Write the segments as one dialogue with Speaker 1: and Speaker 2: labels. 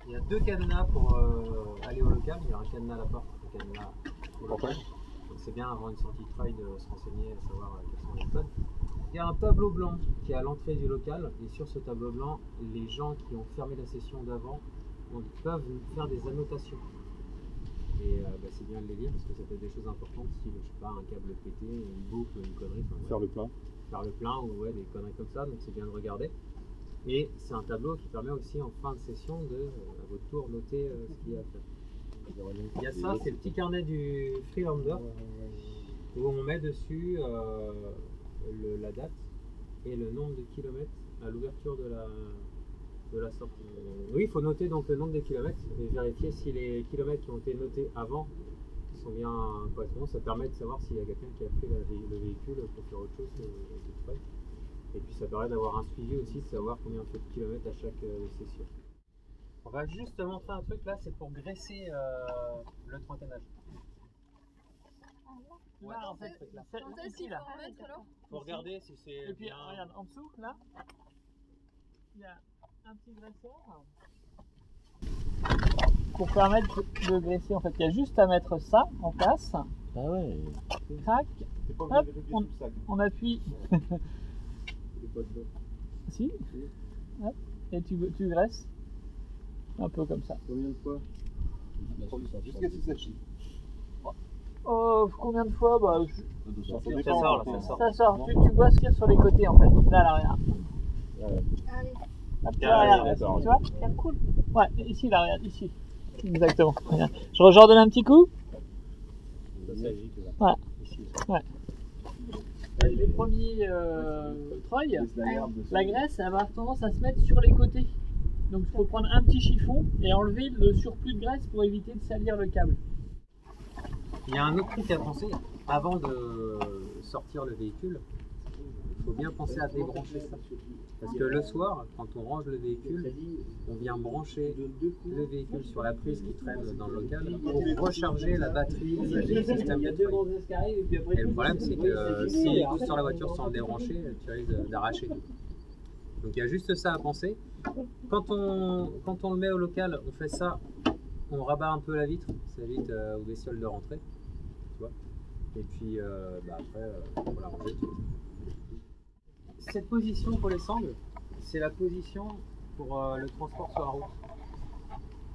Speaker 1: Il y a deux cadenas pour aller au local. Il y a un cadenas à la porte, un cadenas au local. Donc c'est bien avant une sortie de trail de se renseigner et savoir quels sont les codes. Il y a un tableau blanc qui est à l'entrée du local et sur ce tableau blanc, les gens qui ont fermé la session d'avant peuvent faire des annotations. Et c'est bien de les lire parce que ça peut être des choses importantes, style, je sais pas, un câble pété, une boucle, une connerie. Enfin,
Speaker 2: faire le plein.
Speaker 1: Faire le plein ou ouais, des conneries comme ça, donc c'est bien de regarder. Et c'est un tableau qui permet aussi en fin de session de, à votre tour, noter ce qu'il y a à faire. Il y a ça, c'est le petit carnet du Freelander où on met dessus la date et le nombre de kilomètres à l'ouverture de la sortie. Oui, il faut noter donc le nombre de kilomètres et vérifier si les kilomètres qui ont été notés avant sont bien correspondants. Ça permet de savoir s'il y a quelqu'un qui a pris le véhicule pour faire autre chose que du trail. Et puis ça permet d'avoir un suivi aussi, de savoir combien on fait de kilomètres à chaque session. On va juste te montrer un truc là, c'est pour graisser le trentainage.
Speaker 3: Ouais, en fait,
Speaker 1: c'est ici là. Faut regarder si c'est.
Speaker 3: Et puis
Speaker 1: bien...
Speaker 3: regarde, en dessous là, il y a un petit graisseur. Pour permettre de graisser, en fait, il y a juste à mettre ça en place.
Speaker 2: Ah ouais.
Speaker 3: Crac. Hop, on appuie.
Speaker 2: Pas de
Speaker 3: Si. Hop. Et tu graisses. Un peu comme ça.
Speaker 2: Combien de fois? Jusqu'à ce que ça chie.
Speaker 3: Oh, combien de fois bah,
Speaker 1: Ça sort là, ça sort.
Speaker 3: Ça sort. Tu dois aspire sur les côtés en fait. Là, là, regarde.
Speaker 4: Allez.
Speaker 3: Hop, là, regarde. Tu vois? C'est cool. Ouais, ici, là, regarde, ici. Exactement. Regarde. Je redonne un petit coup. Ouais. Ouais. Les premiers treuils, la graisse elle va avoir tendance à se mettre sur les côtés. Donc il faut prendre un petit chiffon et enlever le surplus de graisse pour éviter de salir le câble.
Speaker 1: Il y a un autre truc à penser avant de sortir le véhicule. Il faut bien penser à débrancher ça. Parce que le soir, quand on range le véhicule, on vient brancher le véhicule sur la prise qui traîne dans le local pour recharger la batterie du système de train. Et le problème, c'est que si tout sur la voiture sans le débrancher, tu risques d'arracher tout. Donc il y a juste ça à penser. Quand on le met au local, on fait ça, on rabat un peu la vitre, ça évite aux bestioles de rentrer. Tu vois. Et puis après, on la ranger. Cette position pour les sangles, c'est la position pour le transport sur la route.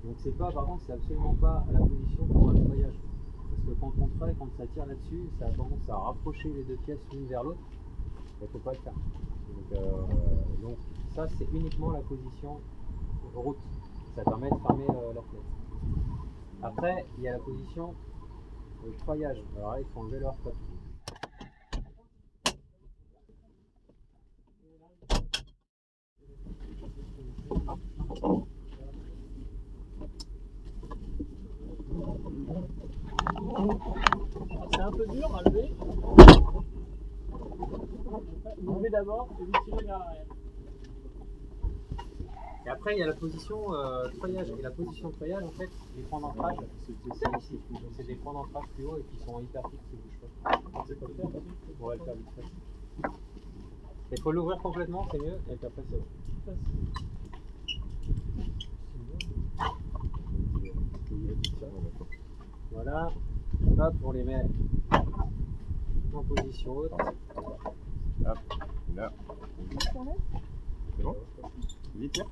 Speaker 1: Donc c'est pas, par contre, c'est absolument pas la position pour le nettoyage. Parce que quand on traite, quand ça tire là-dessus, ça a tendance à rapprocher les deux pièces l'une vers l'autre. Il ne faut pas le faire. Donc ça, c'est uniquement la position route. Ça permet de fermer la fenêtre. Après, il y a la position nettoyage. Alors là, il faut enlever leur top.
Speaker 3: C'est un peu dur à lever. Levez d'abord et vous tirez vers l'arrière.
Speaker 1: Et après, il y a la position treuillage. Et la position treuillage, en fait, les points d'ancrage, c'est ici. Donc c'est des points d'ancrage plus hauts et qui sont hyper fixes, qui ne bougent pas. On va le faire vite fait. Il faut l'ouvrir complètement, c'est mieux, et puis après c'est bon. Voilà, hop, on les met en position haute.
Speaker 2: Hop, là. C'est bon? Vite, tiens.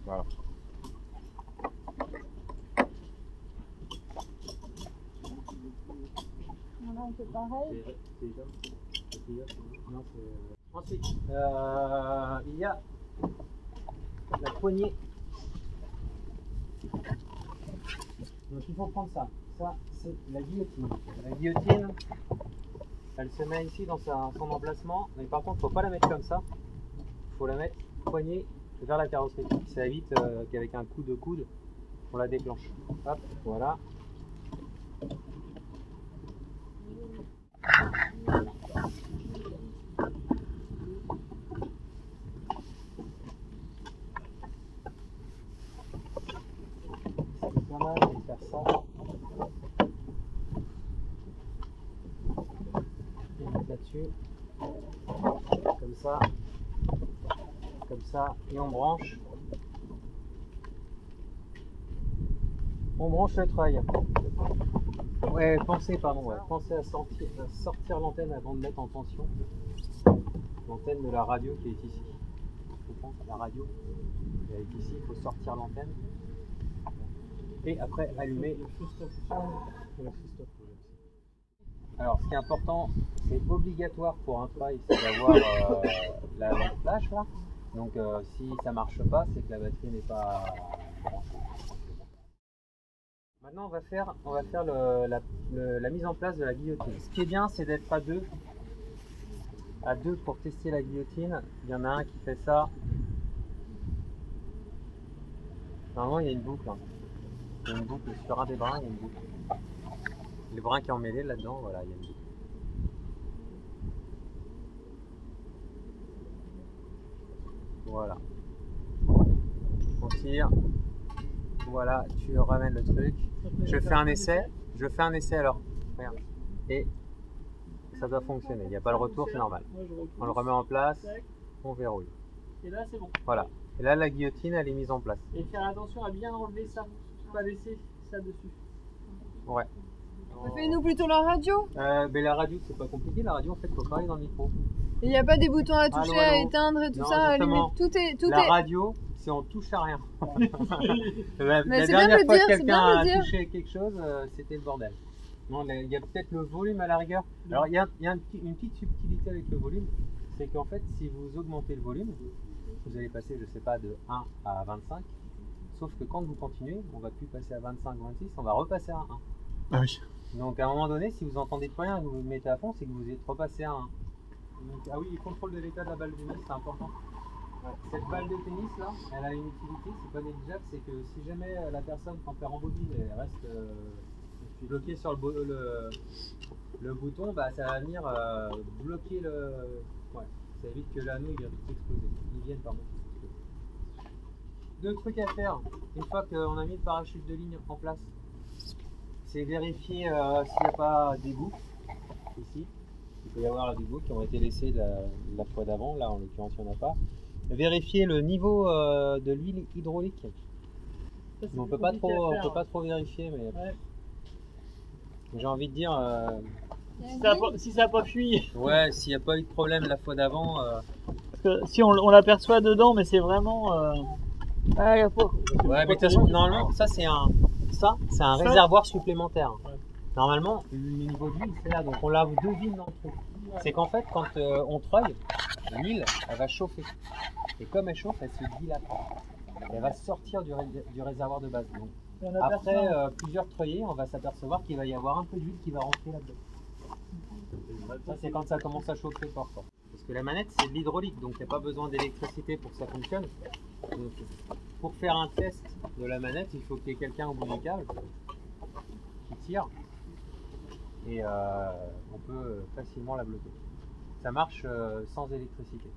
Speaker 2: Voilà.
Speaker 4: Voilà, on fait pareil.
Speaker 1: Ensuite, il y a la poignée. Donc il faut prendre ça. Ça, c'est la guillotine. La guillotine, elle se met ici dans son emplacement. Mais par contre, il ne faut pas la mettre comme ça. Il faut la mettre poignée vers la carrosserie. Ça évite qu'avec un coup de coude, on la déclenche. Hop, voilà. C'est pas mal de faire ça. Et mettre là-dessus. Comme ça, et on branche On branche le treuil. Ouais, pensez à sortir l'antenne avant de mettre en tension. L'antenne de la radio qui est ici. Je pense la radio elle est ici, il faut sortir l'antenne. Et après allumer. Alors ce qui est important, c'est obligatoire pour un treuil, c'est d'avoir la lampe flash là. Donc si ça marche pas, c'est que la batterie n'est pas branchée. Maintenant on va faire la mise en place de la guillotine. Ce qui est bien, c'est d'être à deux. À deux pour tester la guillotine. Il y en a un qui fait ça. Normalement il y a une boucle. Hein. Il y a une boucle sur un des brins, il y a une boucle. Le brin qui est emmêlé là-dedans, voilà, il y a une boucle. Voilà. On tire. Voilà, tu ramènes le truc. Je fais un essai alors. Regarde. Et ça doit fonctionner. Il n'y a pas le retour, c'est normal. On le remet en place, on verrouille.
Speaker 3: Et là c'est bon.
Speaker 1: Voilà. Et là la guillotine elle est mise en place.
Speaker 3: Et faire attention à bien enlever ça, pas laisser ça dessus.
Speaker 1: Ouais.
Speaker 4: Fais-nous plutôt la radio.
Speaker 1: Mais la radio c'est pas compliqué, la radio en fait faut parler dans le micro.
Speaker 4: Il n'y a pas des boutons à toucher,
Speaker 1: Allô.
Speaker 4: à éteindre et tout
Speaker 1: Non,
Speaker 4: ça, à allumer.
Speaker 1: justement. La radio c'est on touche à rien. la
Speaker 4: Mais c'est
Speaker 1: dernière
Speaker 4: bien de le
Speaker 1: fois
Speaker 4: dire,
Speaker 1: que
Speaker 4: c'est bien de
Speaker 1: quelqu'un
Speaker 4: le
Speaker 1: a
Speaker 4: dire.
Speaker 1: touché quelque chose, c'était le bordel. Non, il y a peut-être le volume à la rigueur. Alors il y a une petite subtilité avec le volume, c'est qu'en fait si vous augmentez le volume, vous allez passer, je sais pas, de 1 à 25. Sauf que quand vous continuez, on va plus passer à 25, 26, on va repasser à 1.
Speaker 2: Ah oui.
Speaker 1: Donc à un moment donné, si vous entendez plus rien et que vous vous mettez à fond, c'est que vous êtes repassé à 1. Donc, ah oui, le contrôle de l'état de la balle de tennis, c'est important. Ouais. Cette balle de tennis là, elle a une utilité, c'est pas négligeable, c'est que si jamais la personne, quand elle rembobine, elle reste bloquée sur le bouton, bah, ça va venir bloquer le... Ouais, ça évite que l'anneau il vienne tout exploser. Deux trucs à faire, une fois qu'on a mis le parachute de ligne en place, c'est vérifier s'il n'y a pas d'égout ici. Il peut y avoir des égouts qui ont été laissés la fois d'avant, là en l'occurrence il n'y en a pas. Vérifier le niveau de l'huile hydraulique.
Speaker 3: Ça,
Speaker 1: On peut pas trop vérifier, mais
Speaker 3: ouais.
Speaker 1: J'ai envie de dire.
Speaker 3: Si ça n'a pas fui.
Speaker 1: Ouais, s'il n'y a pas eu de problème la fois d'avant.
Speaker 3: Parce que si on l'aperçoit dedans, mais c'est vraiment.
Speaker 1: Ouais, mais de toute façon, normalement, ça c'est un réservoir supplémentaire.
Speaker 3: Ouais.
Speaker 1: Normalement, le niveau d'huile c'est là, donc on la devine dans le trou. C'est qu'en fait, quand on treuille, l'huile elle va chauffer. Et comme elle chauffe, elle se dilate. Elle va sortir du réservoir de base. Donc, après plusieurs treuillés, on va s'apercevoir qu'il va y avoir un peu d'huile qui va rentrer là-dedans. Ça, c'est quand ça commence à chauffer fort. Parce que la manette, c'est de l'hydraulique, donc il n'y a pas besoin d'électricité pour que ça fonctionne. Donc, pour faire un test de la manette, il faut qu'il y ait quelqu'un au bout du câble qui tire. Et on peut facilement la bloquer. Ça marche sans électricité.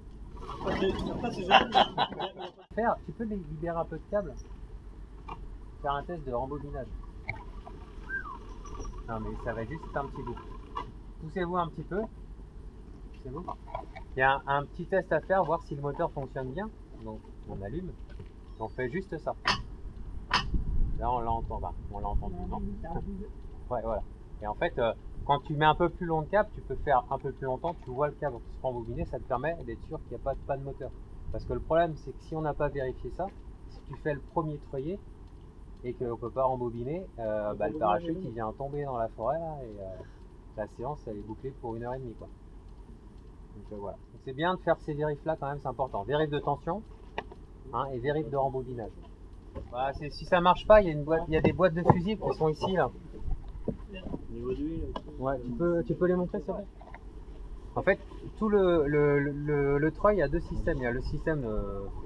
Speaker 1: Tu peux libérer un peu de câble, faire un test de rembobinage. Non mais ça va juste un petit bout. Poussez-vous un petit peu. Poussez-vous. Il y a un petit test à faire, voir si le moteur fonctionne bien. Donc on allume. On fait juste ça. Là on l'entend, on l'entend tout, non ? Ouais, voilà. Et en fait, quand tu mets un peu plus long de câble, tu peux faire un peu plus longtemps, tu vois le câble qui se rembobiner, ça te permet d'être sûr qu'il n'y a pas de moteur. Parce que le problème, c'est que si on n'a pas vérifié ça, si tu fais le premier treuillé et qu'on ne peut pas rembobiner, le parachute il vient tomber dans la forêt là, et la séance elle est bouclée pour 1h30 quoi. Donc voilà. Donc, c'est bien de faire ces vérifs là quand même, c'est important. Vérif de tension et vérif de rembobinage. Voilà, si ça marche pas, il y a des boîtes de fusibles qui sont ici là.
Speaker 3: Niveau d'huile.
Speaker 1: Ouais, tu peux les montrer s'il te plaît. En fait, tout le treuil, il y a deux systèmes. Il y a le système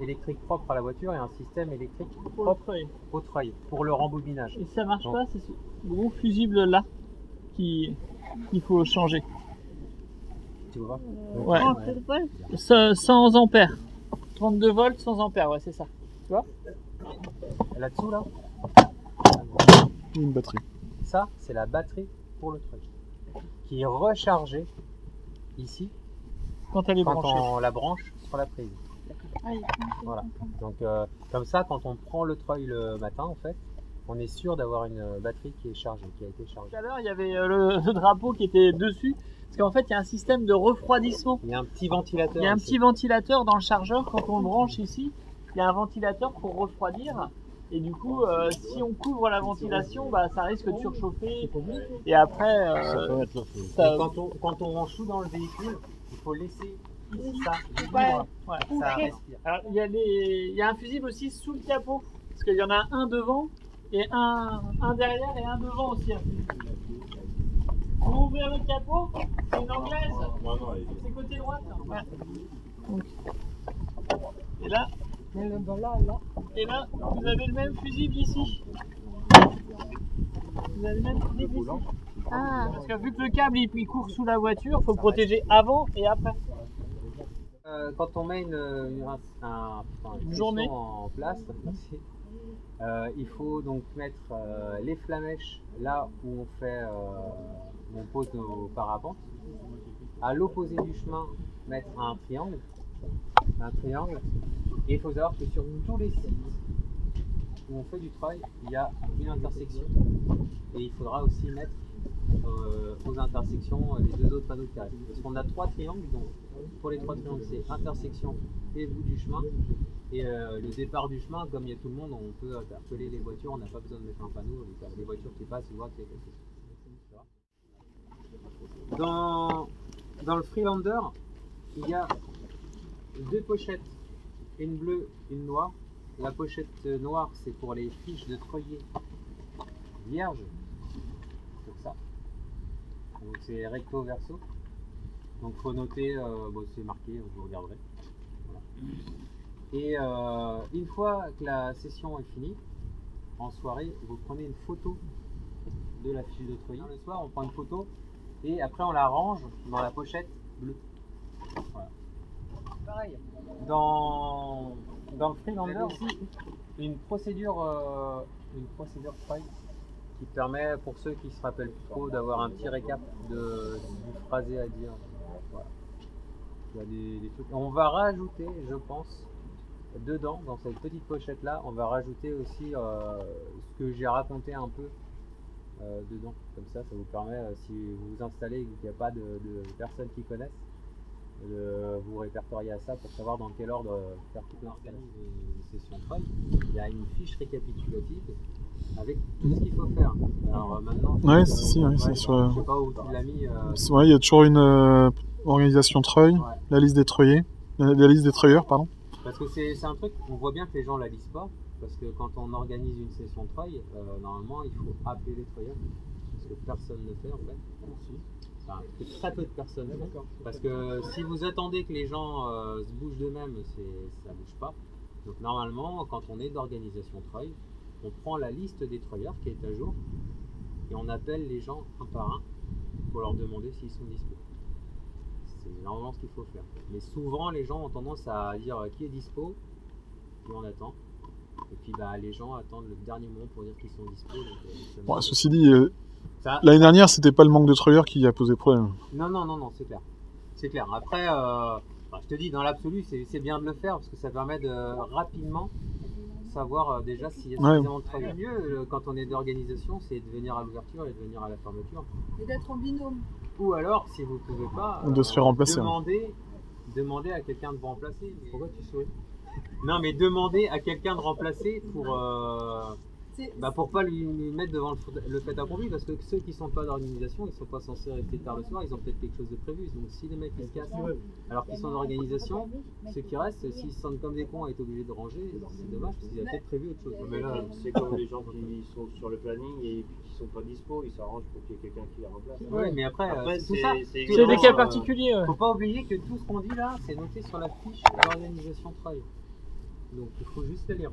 Speaker 1: électrique propre à la voiture et un système électrique propre au treuil pour le rembobinage.
Speaker 3: Et si ça marche pas, c'est ce gros fusible là qu'il faut changer.
Speaker 1: Tu vois ?
Speaker 3: Ouais. 100 ampères. 32 volts, 100 ampères, ouais, c'est ça. Tu vois ?
Speaker 1: Là-dessous, là,
Speaker 2: Une batterie.
Speaker 1: ça, c'est la batterie pour le treuil qui est rechargée ici
Speaker 3: Quand elle est
Speaker 1: quand
Speaker 3: branchée.
Speaker 1: on la branche sur la prise.
Speaker 4: Ah,
Speaker 1: Voilà. Donc comme ça, quand on prend le treuil le matin, en fait, on est sûr d'avoir une batterie qui est chargée, qui a été chargée.
Speaker 3: Tout à l'heure, il y avait le drapeau qui était dessus, parce qu'en fait, il y a un système de refroidissement.
Speaker 1: Il y a un petit ventilateur.
Speaker 3: Il y a un
Speaker 1: ici.
Speaker 3: petit ventilateur dans le chargeur, quand on le branche ici, il y a un ventilateur pour refroidir. Et du coup, si on couvre la ventilation, bah, ça risque de surchauffer. Et après,
Speaker 2: Ça peut être le feu.
Speaker 3: ça-
Speaker 1: Et quand on range tout dans le véhicule, il faut laisser ici ça.
Speaker 3: Ouais,
Speaker 1: libre.
Speaker 3: ouais.
Speaker 1: Ça respire.
Speaker 3: Alors, il y a un fusible aussi sous le capot, parce qu'il y en a un devant et un derrière et un devant aussi. Un fusible. Pour ouvrir le capot, c'est une anglaise. C'est côté droit. Ouais. Donc. Et là, vous avez le même fusible ici. Vous avez le même fusible ici.
Speaker 4: Ah,
Speaker 3: Parce que vu que le câble il court sous la voiture, il faut le protéger avant et après.
Speaker 1: Quand on met une
Speaker 3: journée
Speaker 1: session en place, il faut donc mettre les flamèches là où on pose nos parapentes. À l'opposé du chemin, mettre un triangle. Et il faut savoir que sur tous les sites où on fait du treuil, il y a une intersection. Et il faudra aussi mettre aux intersections les deux autres panneaux de carré. Parce qu'on a 3 triangles, donc pour les 3 triangles, c'est intersection et bout du chemin. Et le départ du chemin, comme il y a tout le monde, on peut interpeller les voitures, on n'a pas besoin de mettre un panneau. Les voitures qui passent, ils voient qu'il y a quelque chose. Dans le Freelander, il y a 2 pochettes, une bleue, une noire. La pochette noire, c'est pour les fiches de treuillés vierges, comme ça. Donc c'est recto verso. Donc faut noter, c'est marqué, vous regarderez. Voilà. Et une fois que la session est finie, en soirée, vous prenez une photo de la fiche de treuillis. Le soir, on prend une photo et après on la range dans la pochette bleue. Voilà. Pareil. Dans le Freelander aussi, une procédure treuil qui permet, pour ceux qui se rappellent plus trop, d'avoir un petit récap du phrasé à dire. Voilà. Il y a des trucs. On va rajouter, je pense, dedans, dans cette petite pochette là, on va rajouter aussi ce que j'ai raconté un peu dedans. Comme ça vous permet, si vous vous installez et qu'il n'y a pas de personnes qui connaissent, de vous répertorier à ça pour savoir dans quel ordre faire toute l'installation des sessions de treuil. Il y a une fiche récapitulative avec tout ce qu'il faut faire. Alors maintenant,
Speaker 2: Ouais, c'est sur.
Speaker 1: je sais pas où tu l'as mis.
Speaker 2: Ouais, il y a toujours une organisation treuil,
Speaker 1: Ouais.
Speaker 2: la liste des treuillés, la liste des treuilleurs, pardon.
Speaker 1: Parce que c'est un truc, on voit bien que les gens la lisent pas. Parce que quand on organise une session de treuil, normalement il faut appeler les treuilleurs. Parce que personne ne le fait en fait. Enfin, très peu de personnes. Parce que si vous attendez que les gens se bougent d'eux-mêmes, ça ne bouge pas. Donc normalement, quand on est d'organisation treuil, on prend la liste des treuilleurs qui est à jour et on appelle les gens un par un pour leur demander s'ils sont dispo. C'est normalement ce qu'il faut faire. Mais souvent, les gens ont tendance à dire qui est dispo, et on attend. Et puis les gens attendent le dernier moment pour dire qu'ils sont dispo. Donc,
Speaker 2: Bon, ceci dit,
Speaker 1: ça,
Speaker 2: l'année dernière, c'était pas le manque de treuilleurs qui a posé problème.
Speaker 1: Non, c'est clair. C'est clair. Après, je te dis, dans l'absolu, c'est bien de le faire parce que ça permet de rapidement savoir déjà s'il y a suffisamment de treuilleurs. Le mieux, quand on est d'organisation, c'est de venir à l'ouverture et de venir à la fermeture.
Speaker 4: et d'être en binôme.
Speaker 1: Ou alors, si vous ne pouvez pas,
Speaker 2: De se faire remplacer.
Speaker 1: demander à quelqu'un de vous remplacer. Pourquoi tu souris? Non, mais demander à quelqu'un de remplacer pour pas lui mettre devant le fait accompli, parce que ceux qui sont pas d'organisation, ils sont pas censés rester tard le soir, ils ont peut-être quelque chose de prévu. Donc si les mecs ils se cassent alors qu'ils sont d'organisation, ceux qui restent, s'ils se sentent comme des cons à être obligés de ranger, c'est dommage parce qu'ils avaient peut-être prévu autre chose.
Speaker 5: Mais là, c'est comme les gens qui sont sur le planning et qui sont pas dispo, ils s'arrangent pour qu'il y ait quelqu'un qui les remplace.
Speaker 1: Ouais, mais après c'est tout ça.
Speaker 3: C'est des cas particuliers.
Speaker 1: Faut pas oublier que tout ce qu'on dit là, c'est noté sur la fiche d'organisation de travail. Donc il faut juste la lire.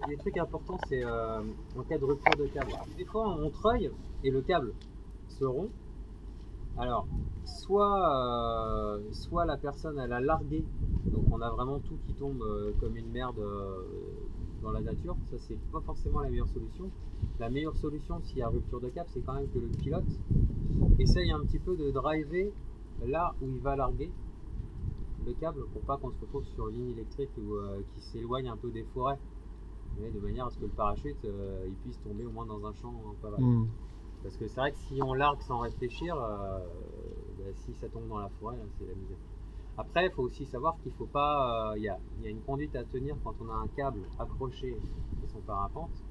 Speaker 1: Les trucs importants, c'est en cas de rupture de câble. Des fois, on treuille et le câble se rompt. Alors, soit la personne elle a largué, donc on a vraiment tout qui tombe comme une merde dans la nature. Ça, c'est pas forcément la meilleure solution. La meilleure solution, s'il y a rupture de câble, c'est quand même que le pilote essaye un petit peu de driver là où il va larguer le câble pour pas qu'on se retrouve sur une ligne électrique qui s'éloigne un peu des forêts. mais de manière à ce que le parachute il puisse tomber au moins dans un champ pas mal. Parce que c'est vrai que si on largue sans réfléchir, si ça tombe dans la forêt, là, c'est la misère. Après, il faut aussi savoir qu'il faut pas. Il y a une conduite à tenir quand on a un câble accroché à son parapente.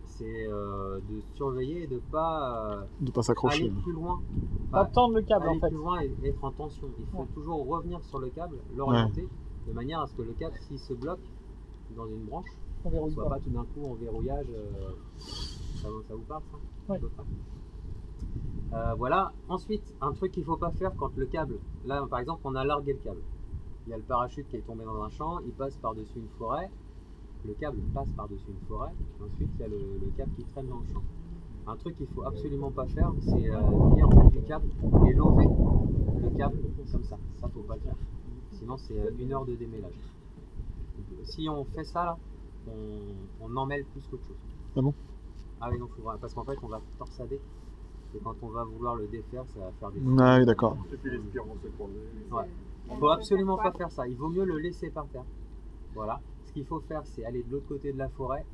Speaker 1: C'est de surveiller et de pas
Speaker 2: s'accrocher.
Speaker 1: aller plus loin.
Speaker 3: Pas tendre le câble en
Speaker 1: aller
Speaker 3: fait.
Speaker 1: plus loin et être en tension. Il faut toujours revenir sur le câble, l'orienter, de manière à ce que le câble, s'il se bloque dans une branche, ne soit pas tout d'un coup en verrouillage. Ça vous parle ça?
Speaker 3: Ouais.
Speaker 1: Voilà. Ensuite, un truc qu'il ne faut pas faire quand le câble, là par exemple on a largué le câble, il y a le parachute qui est tombé dans un champ, il passe par-dessus une forêt, le câble passe par-dessus une forêt, ensuite il y a le câble qui traîne dans le champ. Un truc qu'il ne faut absolument pas faire, c'est venir au bout du câble et lever le câble comme ça. Ça, faut pas le faire. Sinon, c'est 1 heure de démêlage. Si on fait ça, là, on emmêle plus qu'autre chose.
Speaker 2: Ah bon?
Speaker 1: Ah oui, non, parce qu'en fait, on va torsader. Et quand on va vouloir le défaire, ça va faire des...
Speaker 2: Ah oui, d'accord.
Speaker 5: Et puis les spires vont se prendre.
Speaker 1: Ouais. Il ne faut absolument pas faire ça. Il vaut mieux le laisser par terre. Voilà. Ce qu'il faut faire, c'est aller de l'autre côté de la forêt,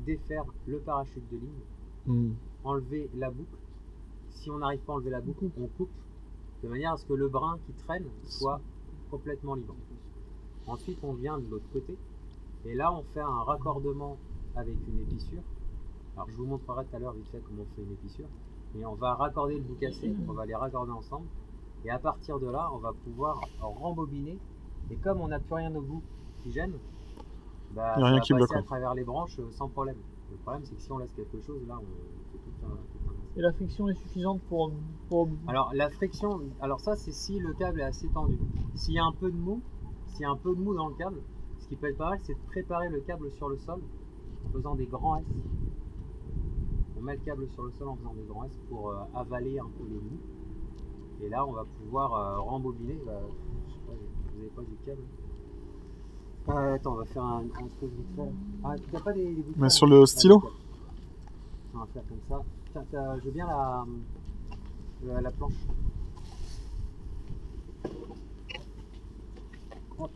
Speaker 1: défaire le parachute de ligne, enlever la boucle. Si on n'arrive pas à enlever la boucle, on coupe de manière à ce que le brin qui traîne soit complètement libre. Ensuite, on vient de l'autre côté et là, on fait un raccordement avec une épissure. Alors, je vous montrerai tout à l'heure vite fait comment on fait une épissure. Et on va raccorder le bout cassé, on va les raccorder ensemble. Et à partir de là, on va pouvoir rembobiner. Et comme on n'a plus rien au bout qui gêne, bah, ça va passer à travers les branches sans problème. Le problème, c'est que si on laisse quelque chose, là, on fait tout un...
Speaker 3: Et la friction est suffisante pour...
Speaker 1: Alors, la friction, alors ça, c'est si le câble est assez tendu. S'il y a un peu de mou, dans le câble, ce qui peut être pas mal, c'est de préparer le câble sur le sol en faisant des grands S. On met le câble sur le sol en faisant des grands S pour avaler un peu le mou. Et là, on va pouvoir rembobiner. Je sais pas, vous n'avez pas du câble? Attends, on va faire un truc vite fait. Ah, tu n'as pas des boutons?
Speaker 2: Mais sur le stylo?
Speaker 1: On va faire comme ça. Je veux bien la planche. Hop.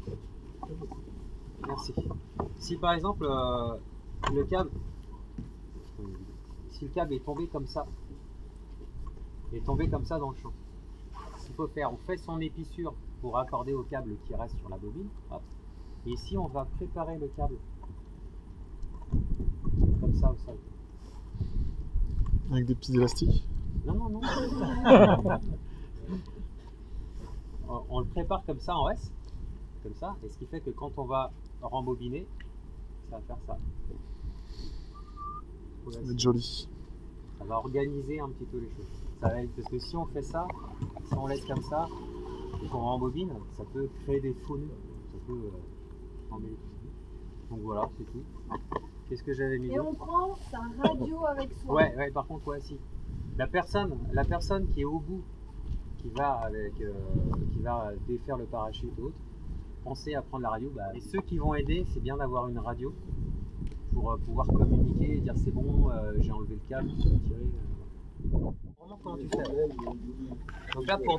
Speaker 1: Merci. Si par exemple le câble, si le câble est tombé comme ça, dans le champ, ce qu'il faut faire, on fait son épissure pour raccorder au câble qui reste sur la bobine. Hop. Et ici, on va préparer le câble comme ça au sol.
Speaker 2: Avec des petits élastiques?
Speaker 1: Non. On le prépare comme ça en S, comme ça, et ce qui fait que quand on va rembobiner, ça va faire ça.
Speaker 2: Ça va être joli.
Speaker 1: Ça va organiser un petit peu les choses. Ça va être, parce que si on fait ça, si on laisse comme ça, et qu'on rembobine, ça peut créer des faux nœuds. Ça peut emmêler tout. Donc voilà, c'est tout. Qu'est-ce que j'avais mis?
Speaker 4: Et on prend sa radio avec soi.
Speaker 1: Ouais, par contre, ouais, si. La personne qui est au bout, qui va défaire le parachute ou autre, pensez à prendre la radio. Et ceux qui vont aider, c'est bien d'avoir une radio pour pouvoir communiquer et dire c'est bon, j'ai enlevé le câble, je peux tirer. Vraiment, comment tu fais? Donc là, pour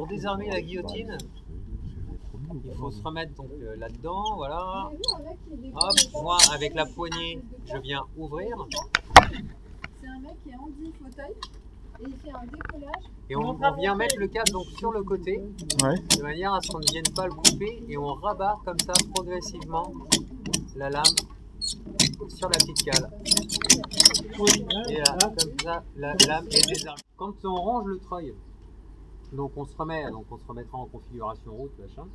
Speaker 1: désarmer la guillotine, il faut se remettre donc là-dedans, voilà. Hop, moi avec la poignée, je viens ouvrir.
Speaker 4: C'est un mec qui est handi-fauteuil et il fait un décollage.
Speaker 1: Et on vient mettre le câble donc sur le côté, de manière à ce qu'on ne vienne pas le couper, et on rabat comme ça progressivement la lame sur la petite cale. Et là, comme ça, la lame est désarmée. Quand on range le treuil, donc on se remettra en configuration route, machin.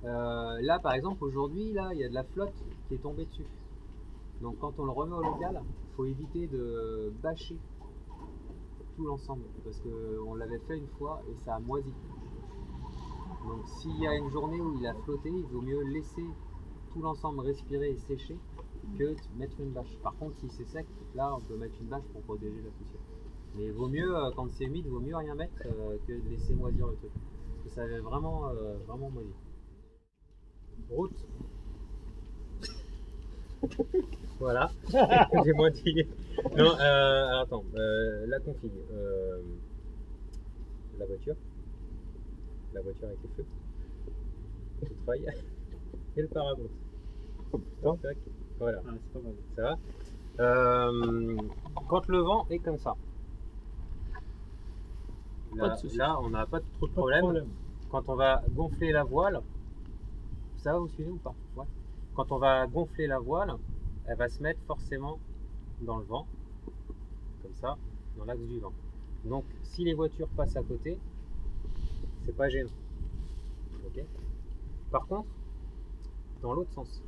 Speaker 1: Là par exemple aujourd'hui là il y a de la flotte qui est tombée dessus. Donc quand on le remet au local, il faut éviter de bâcher tout l'ensemble parce qu'on l'avait fait une fois et ça a moisi. Donc s'il y a une journée où il a flotté, il vaut mieux laisser tout l'ensemble respirer et sécher que de mettre une bâche. Par contre si c'est sec, là on peut mettre une bâche pour protéger la poussière. Mais il vaut mieux, quand c'est humide, il vaut mieux rien mettre que de laisser moisir le truc. Parce que ça avait vraiment moisi. Route. Voilà. J'ai moitié. Non, attends. La config. La voiture avec les feux. Le treuil. Et le parabole. Tac. Voilà,
Speaker 5: Ah, c'est pas mal.
Speaker 1: ça va. Quand le vent est comme ça,
Speaker 3: Pas
Speaker 1: là,
Speaker 3: de souci.
Speaker 1: là, on n'a pas trop de
Speaker 5: Pas de
Speaker 1: problème.
Speaker 5: problème.
Speaker 1: Quand on va gonfler la voile, ça va, vous suivez ou pas? Ouais. Quand on va gonfler la voile, elle va se mettre forcément dans le vent, comme ça, dans l'axe du vent. Donc, si les voitures passent à côté, c'est pas gênant. Ok. Par contre, dans l'autre sens,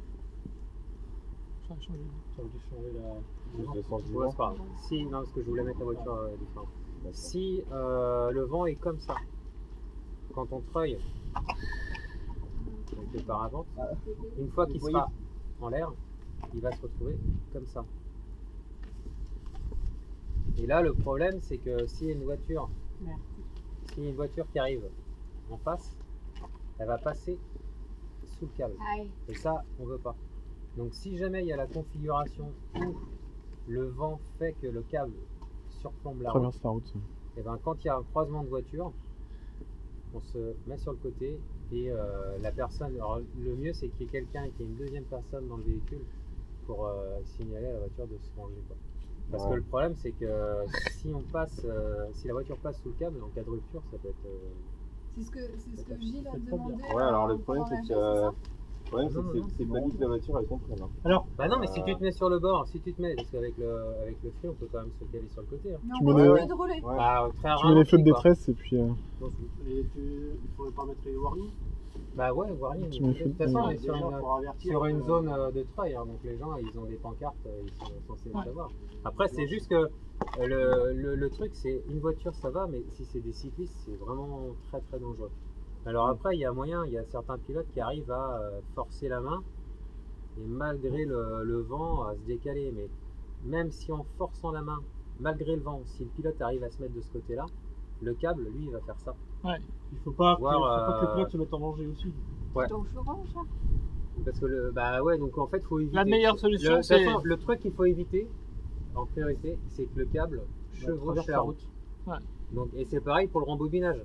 Speaker 5: Ça veut dire changer la.
Speaker 2: Le sens du
Speaker 1: ouais,
Speaker 2: vent.
Speaker 1: c'est pas grave. Si, non, parce que je voulais mettre la voiture différente. Si le vent est comme ça, quand on treuille avec le paravent, une fois qu'il sera en l'air, il va se retrouver comme ça. Et là, le problème, c'est que s'il y a une voiture, qui arrive en face, elle va passer sous le câble.
Speaker 4: Aïe.
Speaker 1: Et ça, on veut pas. Donc, si jamais il y a la configuration où le vent fait que le câble surplombe la route,
Speaker 2: Traverse la route.
Speaker 1: et ben quand il y a un croisement de voitures, on se met sur le côté et la personne. Alors, le mieux, c'est qu'il y ait quelqu'un, qu'il y ait une deuxième personne dans le véhicule pour signaler à la voiture de se ranger, quoi. Parce que le problème, c'est que si on passe, si la voiture passe sous le câble, en cas de rupture, ça peut être.
Speaker 4: C'est ce que Gilles a
Speaker 5: C'est très
Speaker 4: demandé.
Speaker 6: Ouais, alors le
Speaker 4: pour
Speaker 6: problème,
Speaker 4: enrager,
Speaker 6: c'est que. Le problème,
Speaker 1: Non, non,
Speaker 6: c'est pas dit que la voiture elle comprenne. Hein.
Speaker 5: Alors,
Speaker 1: Bah non, mais si tu te mets sur le bord, si tu te mets, parce qu'avec le feu, on peut quand même se caler sur le côté. Hein.
Speaker 4: Mais
Speaker 2: Tu
Speaker 4: on
Speaker 2: mets
Speaker 4: continue
Speaker 2: les-
Speaker 4: de rouler.
Speaker 6: Ouais.
Speaker 1: Bah, très
Speaker 2: Tu
Speaker 1: rarement.
Speaker 2: mets les feux de
Speaker 1: quoi.
Speaker 2: détresse et puis.
Speaker 5: et il faudrait pas mettre les warnings.
Speaker 1: Bah ouais, warning.
Speaker 2: Tu mets
Speaker 1: De toute façon, on est sur
Speaker 5: Déjà,
Speaker 1: une,
Speaker 5: pour avertir.
Speaker 1: sur une zone de treuil, hein, donc les gens ils ont des pancartes, ils sont censés le
Speaker 3: Ouais.
Speaker 1: savoir. Après, c'est juste que le truc, c'est une voiture ça va, mais si c'est des cyclistes, c'est vraiment très très dangereux. Alors après, il y a moyen, il y a certains pilotes qui arrivent à forcer la main et malgré le vent à se décaler. Mais même si en forçant la main, malgré le vent, si le pilote arrive à se mettre de ce côté-là, le câble, lui, il va faire ça.
Speaker 5: Il faut pas,
Speaker 1: Voir,
Speaker 5: faut pas que le pilote se mette en danger aussi.
Speaker 1: Ouais.
Speaker 4: Donc je range.
Speaker 1: Parce que bah ouais, donc en fait, il faut éviter.
Speaker 3: La meilleure solution,
Speaker 1: de
Speaker 3: c'est.
Speaker 1: toute façon, le truc qu'il faut éviter, en priorité, c'est que le câble chevauche
Speaker 5: traverse
Speaker 1: la
Speaker 5: la
Speaker 1: route.
Speaker 3: Ouais.
Speaker 1: Donc, et c'est pareil pour le rembobinage.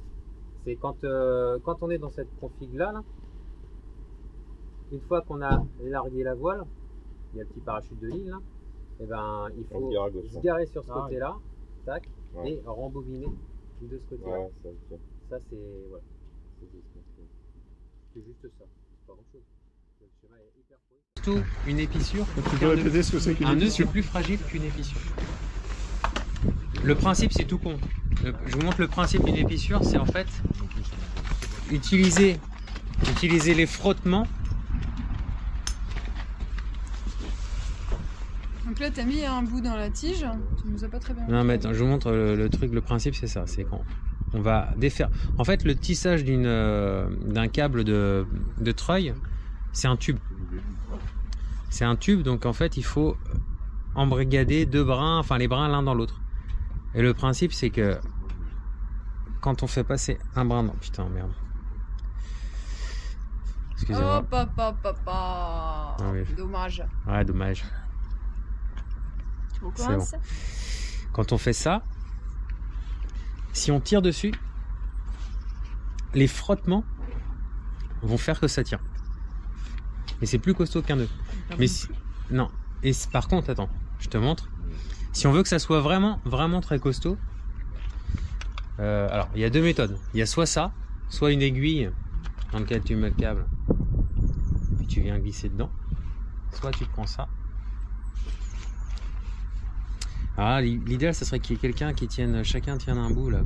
Speaker 1: C'est quand on est dans cette config-là, une fois qu'on a largué la voile, il y a le petit parachute de ligne là, et ben il
Speaker 6: On
Speaker 1: faut
Speaker 6: se gare à gauche,
Speaker 1: se
Speaker 6: là.
Speaker 1: garer sur ce
Speaker 5: Ah,
Speaker 1: côté-là, tac,
Speaker 6: Ouais.
Speaker 1: et rembobiner de ce côté-là.
Speaker 6: Ouais, ça, ok.
Speaker 1: Ça c'est voilà. C'est juste ça, c'est pas grand chose. Le schéma est hyper pro. Surtout une épissure.
Speaker 2: Tu peux répéter ce que c'est qu'une
Speaker 1: Un nœud, c'est
Speaker 2: épissure
Speaker 1: plus fragile qu'une épissure. Le principe, c'est tout con. Je vous montre le principe d'une épissure, c'est en fait utiliser les frottements.
Speaker 4: Donc là, t'as mis un bout dans la tige. Tu nous as pas très bien.
Speaker 1: Non, mais attends, je vous montre le truc. Le principe, c'est ça. C'est quand on va défaire. En fait, le tissage d'un câble de treuil, c'est un tube. C'est un tube, donc en fait, il faut embrigader deux brins, enfin les brins l'un dans l'autre. Et le principe, c'est que quand on fait passer un brin dans... Putain, merde. Excusez-moi.
Speaker 4: Oh, papa.
Speaker 1: Ah oui.
Speaker 4: Dommage.
Speaker 1: Ouais, dommage.
Speaker 4: On
Speaker 1: C'est
Speaker 4: commence.
Speaker 1: Quand on fait ça, si on tire dessus, les frottements vont faire que ça tient. Et c'est plus costaud qu'un nœud. Mais si... Non. Et par contre, attends, je te montre. Si on veut que ça soit vraiment, vraiment très costaud, alors il y a deux méthodes. Il y a soit ça, soit une aiguille dans laquelle tu mets le câble, puis tu viens glisser dedans. Soit tu prends ça. Ah, l'idéal, ça serait qu'il y ait quelqu'un qui tienne, chacun tienne un bout là.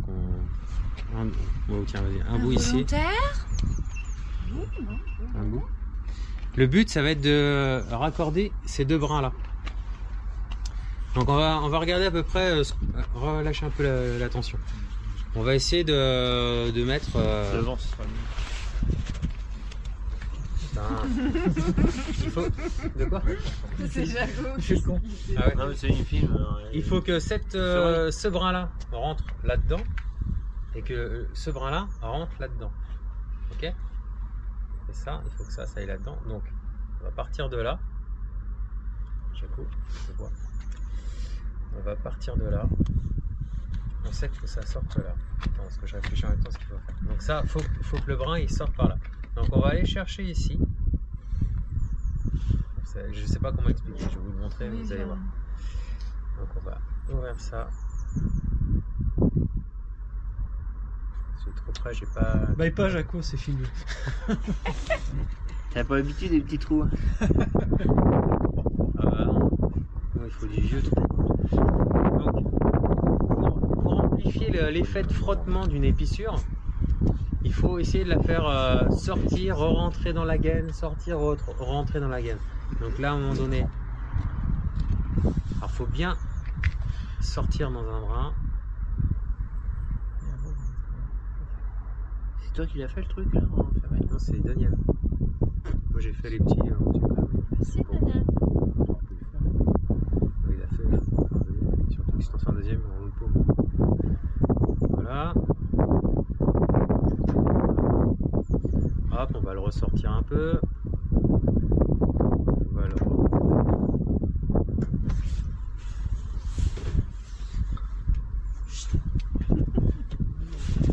Speaker 1: Oh, tiens, vas-y, un bout ici. Un bout. Le but, ça va être de raccorder ces deux brins là. Donc on va regarder à peu près, relâcher un peu la tension. On va essayer de mettre.
Speaker 5: Devant, ce sera mieux.
Speaker 1: Putain. Il faut. De quoi?
Speaker 4: C'est jaloux.
Speaker 1: Je suis con. Ah ouais.
Speaker 5: Non, mais c'est une film.
Speaker 1: Il faut que ce brin là rentre là-dedans et que ce brin là rentre là-dedans. Ok? Et ça, il faut que ça aille là-dedans. Donc on va partir de là. Jaco, je vois. On va partir de là. On sait qu'il faut que ça sorte là. Attends, parce que je réfléchis en même temps ce qu'il faut faire. Donc ça, faut que le brin il sorte par là. Donc on va aller chercher ici. Je sais pas comment expliquer, je vais vous le montrer,
Speaker 4: Oui,
Speaker 1: vous allez
Speaker 4: je-
Speaker 1: voir. Donc on va ouvrir ça. C'est trop près, j'ai pas.
Speaker 3: Bypass Jaco, c'est filmé.
Speaker 5: T'as pas l'habitude des petits trous.
Speaker 1: Ah bah non. Ouais, il faut du vieux trou. Donc, pour amplifier l'effet de frottement d'une épissure, il faut essayer de la faire sortir, rentrer dans la gaine, sortir, rentrer dans la gaine. Donc là, à un moment donné, alors faut bien sortir dans un brin.
Speaker 5: C'est toi qui l'as fait le truc là en fermé?
Speaker 1: Non, c'est Daniel. Moi j'ai fait les petits.
Speaker 4: Si, Daniel.
Speaker 1: Il a fait. Surtout que si t'en fais un deuxième, on le paume. Voilà. Hop, on va le ressortir un peu. Voilà.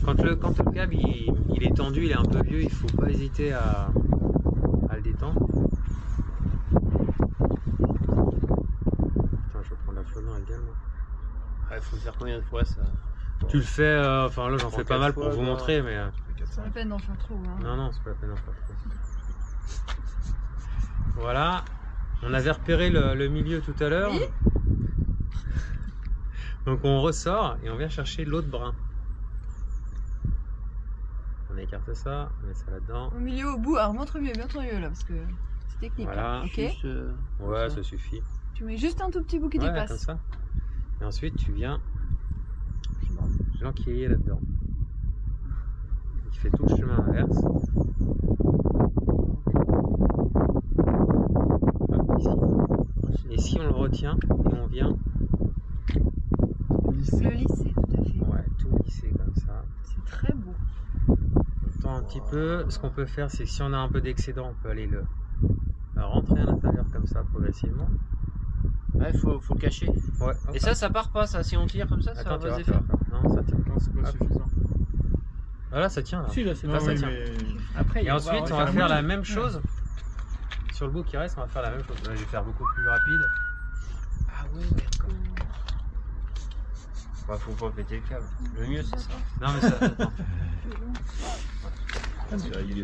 Speaker 1: Quand le câble il est tendu, il est un peu vieux, il faut pas hésiter à le détendre. Putain, je vais prendre la flonneuse également.
Speaker 5: Il faut le faire combien de fois ça?
Speaker 1: Tu le fais, enfin là j'en fais pas mal pour vous montrer, mais
Speaker 4: C'est la peine d'en faire trop. Hein.
Speaker 1: non, c'est pas la peine d'en faire trop. Voilà, on avait repéré le milieu tout à l'heure.
Speaker 4: Oui.
Speaker 1: Donc on ressort et on vient chercher l'autre brin. On écarte ça, on met ça là-dedans.
Speaker 4: Au milieu, au bout. Alors montre mieux, bien là, parce que c'est technique.
Speaker 1: Voilà.
Speaker 4: Là. Ok.
Speaker 5: Juste,
Speaker 1: Ouais, ça suffit.
Speaker 4: Tu mets juste un tout petit bout qui
Speaker 1: Ouais, comme
Speaker 4: dépasse.
Speaker 1: ça. Et ensuite tu viens l'enquiller là-dedans. Il fait tout le chemin inverse. Hop, ici. Et si on le retient et on vient
Speaker 4: Le lisser, tout à fait.
Speaker 1: ouais, tout lisser comme ça.
Speaker 4: C'est très beau.
Speaker 1: On tend un petit peu. Ce qu'on peut faire, c'est que si on a un peu d'excédent, on peut aller le rentrer à l'intérieur comme ça progressivement.
Speaker 5: Ouais, faut le cacher.
Speaker 1: Ouais.
Speaker 5: Et ça part pas ça. Si on tire comme ça,
Speaker 1: Attends, tu
Speaker 5: va
Speaker 1: vas
Speaker 5: pas
Speaker 1: faire. Non, ça tient.
Speaker 6: Non, c'est pas
Speaker 1: Hop.
Speaker 6: suffisant.
Speaker 1: Voilà, ça tient là.
Speaker 3: Si, là, c'est
Speaker 1: Là,
Speaker 3: pas
Speaker 1: ça tient.
Speaker 3: Après,
Speaker 1: Et ensuite, on va faire la même
Speaker 3: Ouais.
Speaker 1: chose. Sur le bout qui reste, on va faire la même chose. Là, je vais faire beaucoup plus rapide.
Speaker 5: Ah ouais, d'accord. Bah, faut pas péter le câble. Le mieux c'est ça.
Speaker 1: Non, mais ça. Attends.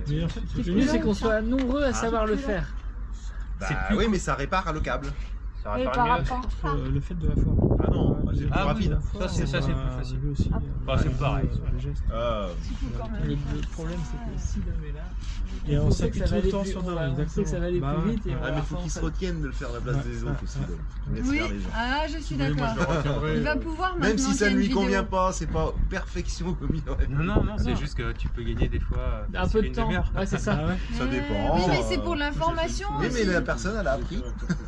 Speaker 3: Mais en fait, le mieux, c'est qu'on soit nombreux à savoir le faire.
Speaker 1: C'est
Speaker 7: Bah
Speaker 1: plus
Speaker 7: oui, mais ça répare le câble.
Speaker 5: Ça
Speaker 4: Et
Speaker 5: répare
Speaker 4: par
Speaker 5: mieux.
Speaker 4: rapport à ça.
Speaker 3: Le fait de la forme.
Speaker 7: Ah non, c'est plus
Speaker 1: Ah oui,
Speaker 7: rapide.
Speaker 1: ça, c'est plus facile.
Speaker 3: Aussi,
Speaker 1: Bah, c'est pareil.
Speaker 3: Le geste.
Speaker 7: Ah,
Speaker 3: Le problème, c'est que si l'homme est là, et
Speaker 8: on
Speaker 3: on sait
Speaker 8: s'appuie
Speaker 3: que ça
Speaker 8: tout
Speaker 3: va
Speaker 8: le
Speaker 3: aller
Speaker 8: temps
Speaker 3: plus,
Speaker 8: sur
Speaker 3: on
Speaker 8: Darwin,
Speaker 3: va- on sait que ça va aller
Speaker 8: exactement.
Speaker 3: plus vite et
Speaker 8: Bah
Speaker 3: on
Speaker 7: ouais,
Speaker 3: va
Speaker 7: mais faut
Speaker 3: faire
Speaker 7: qu'ils se
Speaker 3: en fait.
Speaker 7: retiennent de le faire à la place des autres aussi. donc. Laisse
Speaker 4: Oui,
Speaker 7: faire les gens.
Speaker 4: ah, je suis
Speaker 6: Oui, moi,
Speaker 4: d'accord.
Speaker 6: je le retiendrai.
Speaker 4: Il va pouvoir maintenant.
Speaker 7: Même si ça
Speaker 4: qu'il y a
Speaker 7: ne
Speaker 4: une
Speaker 7: lui
Speaker 4: vidéo.
Speaker 7: convient pas, c'est pas perfection comme il aurait.
Speaker 1: Non, c'est juste que tu peux gagner des fois
Speaker 3: Un peu de
Speaker 1: une
Speaker 3: temps.
Speaker 1: demi-heure.
Speaker 3: Ouais, c'est ça.
Speaker 7: Ça dépend.
Speaker 4: Oui, mais c'est pour l'information.
Speaker 7: Oui, mais
Speaker 4: aussi.
Speaker 7: la personne, elle a appris.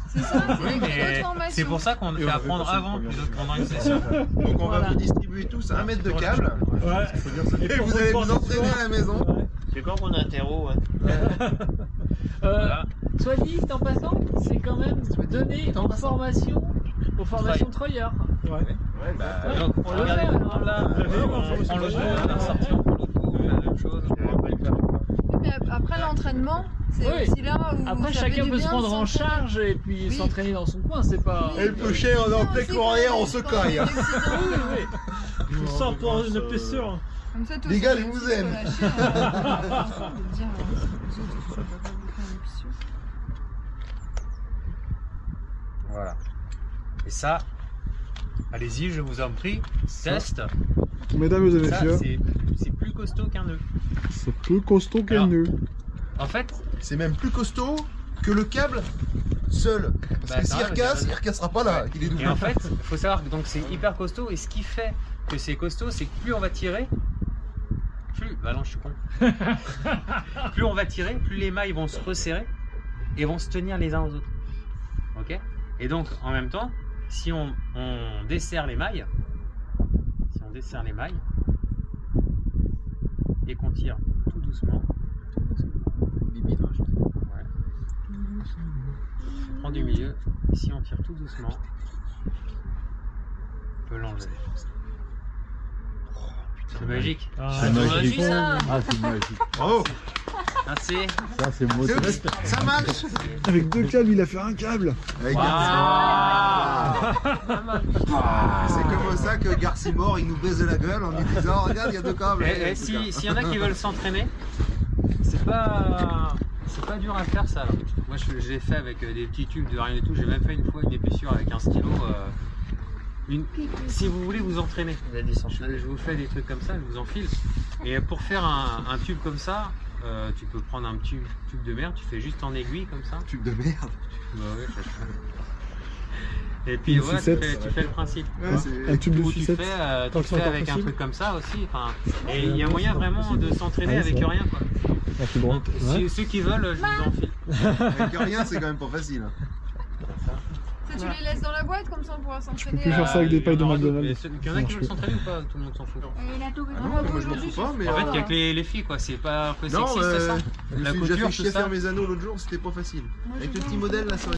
Speaker 4: C'est ça, c'est
Speaker 1: Oui,
Speaker 4: une
Speaker 1: mais
Speaker 4: formation.
Speaker 1: c'est pour ça qu'on
Speaker 6: Et
Speaker 1: fait
Speaker 6: on avait
Speaker 1: apprendre
Speaker 6: passé le
Speaker 1: avant
Speaker 6: premier
Speaker 1: plutôt que
Speaker 6: jour.
Speaker 1: pendant une session.
Speaker 7: Donc on va
Speaker 3: Voilà.
Speaker 7: vous distribuer tous 1 mètre de câble.
Speaker 8: Ouais.
Speaker 6: Faut dire, ça
Speaker 7: Et
Speaker 8: pour
Speaker 7: vous allez
Speaker 8: votre
Speaker 7: vous entraîner à la maison.
Speaker 5: C'est quand qu'on a un terreau, hein.
Speaker 1: Voilà.
Speaker 3: Soit dit en passant, c'est quand même donné en formation aux formations Troyer.
Speaker 7: Ouais, bah.
Speaker 1: Donc,
Speaker 3: on le
Speaker 1: regardez,
Speaker 3: fait, alors.
Speaker 1: là, on prend le jeu, on va ressortir, on prend l'autre coup, on fait la même chose.
Speaker 4: Mais après l'entraînement, c'est
Speaker 3: Oui.
Speaker 4: aussi là où.
Speaker 3: Après,
Speaker 4: ça fait
Speaker 3: chacun
Speaker 4: du
Speaker 3: peut se
Speaker 4: bien de
Speaker 3: prendre en
Speaker 4: s'entraîner.
Speaker 3: charge et puis
Speaker 4: Oui.
Speaker 3: s'entraîner dans son coin, c'est pas.
Speaker 7: Et le peu cher, on est en pleine carrière, on se caille.
Speaker 8: Tout ça pour une épaisseur.
Speaker 4: Comme ça, toi,
Speaker 7: Les
Speaker 4: aussi,
Speaker 7: gars,
Speaker 4: tu
Speaker 7: je vous
Speaker 4: peux
Speaker 7: aime.
Speaker 4: lâcher, de dire, aux autres, je vais pas vous faire une épissure.
Speaker 1: Voilà. Et ça, allez-y, je vous en prie, test.
Speaker 2: Mesdames et
Speaker 1: Ça,
Speaker 2: messieurs,
Speaker 1: c'est plus costaud qu'un nœud.
Speaker 2: c'est plus costaud qu'un
Speaker 1: Alors,
Speaker 2: nœud.
Speaker 1: En fait,
Speaker 7: C'est même plus costaud que le câble seul. Parce
Speaker 1: Bah,
Speaker 7: que
Speaker 1: ça
Speaker 7: s'il
Speaker 1: va,
Speaker 7: recasse,
Speaker 1: mais-
Speaker 7: il recassera pas là. Il est
Speaker 1: et
Speaker 7: double.
Speaker 1: en fait, il faut savoir que donc c'est hyper costaud et ce qui fait que c'est costaud, c'est que plus on va tirer, plus. Bah non, je suis con. Plus on va tirer, plus les mailles vont se resserrer et vont se tenir les uns aux autres. Ok? Et donc, en même temps, si on desserre les mailles, et qu'on tire tout doucement, ouais. On prend du milieu, et si on tire tout doucement, on peut l'enlever. C'est magique.
Speaker 8: Ah,
Speaker 5: C'est magique.
Speaker 8: Ah,
Speaker 5: ça.
Speaker 8: c'est magique.
Speaker 7: Bravo.
Speaker 1: Merci.
Speaker 2: Ça, c'est beau.
Speaker 7: Ça marche.
Speaker 2: Avec 2 câbles, il a fait un câble.
Speaker 7: Avec c'est comme ça que Garcimore il nous baise la gueule en nous disant regarde il y a 2 câbles.
Speaker 1: S'il y en a qui veulent s'entraîner, c'est pas dur à faire ça. Moi je l'ai fait avec des petits tubes de rien et tout. J'ai même fait une fois une épissure avec un stylo. Si vous voulez vous entraîner, je vous fais des trucs comme ça, je vous enfile. Et pour faire un tube comme ça, tu peux prendre un tube de merde, tu fais juste en aiguille comme ça.
Speaker 7: Tube de merde.
Speaker 1: Bah ouais, et puis voilà, tu fais le principe.
Speaker 2: Un tube de
Speaker 1: Ou tu
Speaker 2: sucette.
Speaker 1: fais avec un truc comme ça aussi. Et il y a moyen vraiment de s'entraîner avec rien. Quoi. Donc, ceux qui veulent, je vous enfile.
Speaker 7: Avec rien c'est quand même pas facile.
Speaker 4: Ça, tu les laisses dans la boîte, comme ça on pourra s'entraîner.
Speaker 2: peux plus faire ça avec des pailles de McDonald's.
Speaker 1: Il y en a qui veulent s'entraîner ou pas? Tout le monde s'en fout.
Speaker 7: Moi je m'en fous pas mais.
Speaker 1: En fait, il n'y a que les filles, quoi. C'est pas un peu
Speaker 7: Non,
Speaker 1: sexiste ça.
Speaker 7: je me suis déjà fait chier à faire mes anneaux l'autre jour, c'était pas facile. Avec le petit modèle là, ça